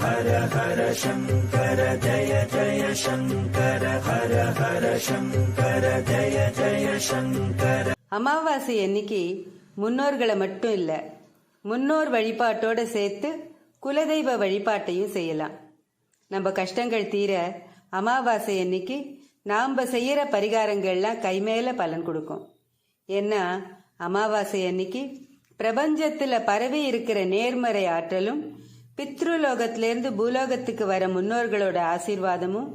ஹர ஹர சங்கர ஜய ஜய சங்கர ஹர ஹர சங்கர ஜய ஜய சங்கர. அமாவாசை அன்னைக்கு முன்னோர்களை மட்டும் இல்ல, முன்னோர் வழிபாட்டோட சேர்த்து குலதெய்வ வழிபாட்டையும் செய்யலாம். நம்ம கஷ்டங்கள் தீர அமாவாசை அன்னைக்கு நாம் செய்யற பரிகாரங்கள்லாம் கைமேல பலன் கொடுக்கும். ஏன்னா அமாவாசை அன்னைக்கு பிரபஞ்சத்துல பரவி இருக்கிற நேர்மறை ஆற்றலும் பித்ருலோகத்திலிருந்து பூலோகத்துக்கு வர முன்னோர்களோட ஆசீர்வாதமும்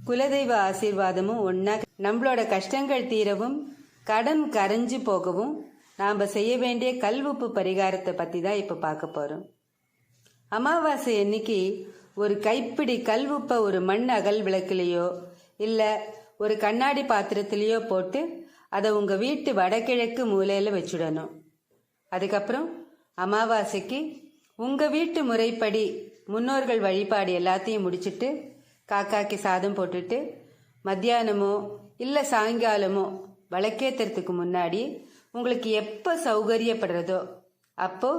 குலதெய்வ ஆசீர்வாதமும் ஒன்னா நம்மளோட கஷ்டங்கள் தீரவும் கடன் கரைஞ்சு போகவும் நாம செய்ய வேண்டிய கல்வுப்பு பரிகாரத்தை பத்தி தான் இப்ப பார்க்க போறோம். அமாவாசை அன்னைக்கு ஒரு கைப்பிடி கல்வுப்பை ஒரு மண் அகல் விளக்குலையோ இல்ல ஒரு கண்ணாடி பாத்திரத்திலேயோ போட்டு அதை உங்க வீட்டு வடகிழக்கு மூலையில வச்சுடணும். அதுக்கப்புறம் அமாவாசைக்கு உங்க வீட்டு முறைப்படி முன்னோர்கள் வழிபாடு எல்லாத்தையும் முடிச்சுட்டு காக்காக்கு சாதம் போட்டுட்டு மத்தியானமோ இல்ல சாயங்காலமோ விளக்கேத்துறதுக்கு முன்னாடி உங்களுக்கு எப்ப சௌகரியப்படுறதோ அப்போ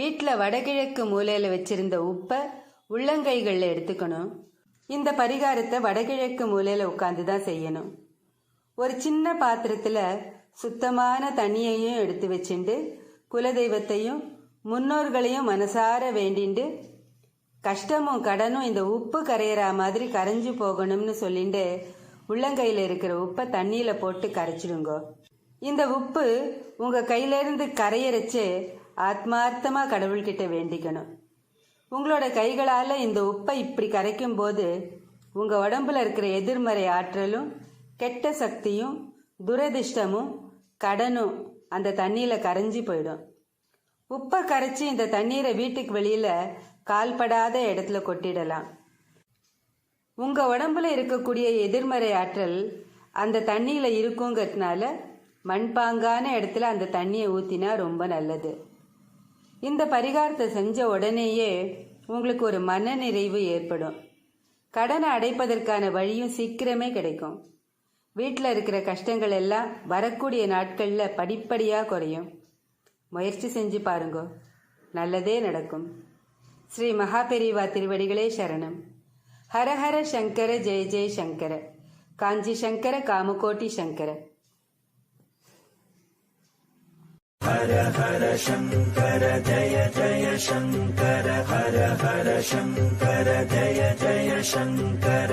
வீட்டுல வடகிழக்கு மூலையில வச்சிருந்த உப்பை உள்ளங்கைகள்ல எடுத்துக்கணும். இந்த பரிகாரத்தை வடகிழக்கு மூலையில உட்கார்ந்துதான் செய்யணும். ஒரு சின்ன பாத்திரத்துல சுத்தமான தண்ணியையும் எடுத்து வச்சுண்டு குலதெய்வத்தையும் முன்னோர்களையும் மனசார வேண்டிண்டு கஷ்டமும் கடனும் இந்த உப்பு கரையிற மாதிரி கரைஞ்சு போகணும்னு சொல்லிட்டு உள்ளங்கையில இருக்கிற உப்பை தண்ணியில போட்டு கரைச்சிடுங்க. இந்த உப்பு உங்க கையில இருந்து கரையறச்சு ஆத்மார்த்தமா கடவுள்கிட்ட வேண்டிக்கணும். உங்களோட கைகளால இந்த உப்பை இப்படி கரைக்கும் போது உங்க உடம்புல இருக்கிற எதிர்மறை ஆற்றலும் கெட்ட சக்தியும் துரதிர்ஷ்டமும் கடனும் அந்த தண்ணியில கரைஞ்சி போயிடும். உப்பை கரைச்சி இந்த தண்ணீரை வீட்டுக்கு வெளியில கால்படாத இடத்துல கொட்டிடலாம். உங்க உடம்புல இருக்கக்கூடிய எதிர்மறை ஆற்றல் அந்த தண்ணியில இருக்குங்கிறதுனால மண்பாங்கான இடத்துல அந்த தண்ணியை ஊத்தினா ரொம்ப நல்லது. இந்த பரிகாரத்தை செஞ்ச உடனேயே உங்களுக்கு ஒரு மன நிறைவு ஏற்படும். கடனை அடைப்பதற்கான வழியும் சீக்கிரமே கிடைக்கும். வீட்டில் இருக்கிற கஷ்டங்கள் எல்லாம் வரக்கூடிய நாட்கள்ல படிப்படியா குறையும். முயற்சி செஞ்சு பாருங்க, நல்லதே நடக்கும். ஸ்ரீ மகாபெரிவா திருவடிகளே சரணம். ஹரஹர சங்கர ஜெய ஜெய சங்கர. காஞ்சி சங்கர காமகோட்டி சங்கர. ஹர ஹர சங்கர ஜய ஜய சங்கர ஹர ஹர சங்கர ஜய ஜய சங்கர.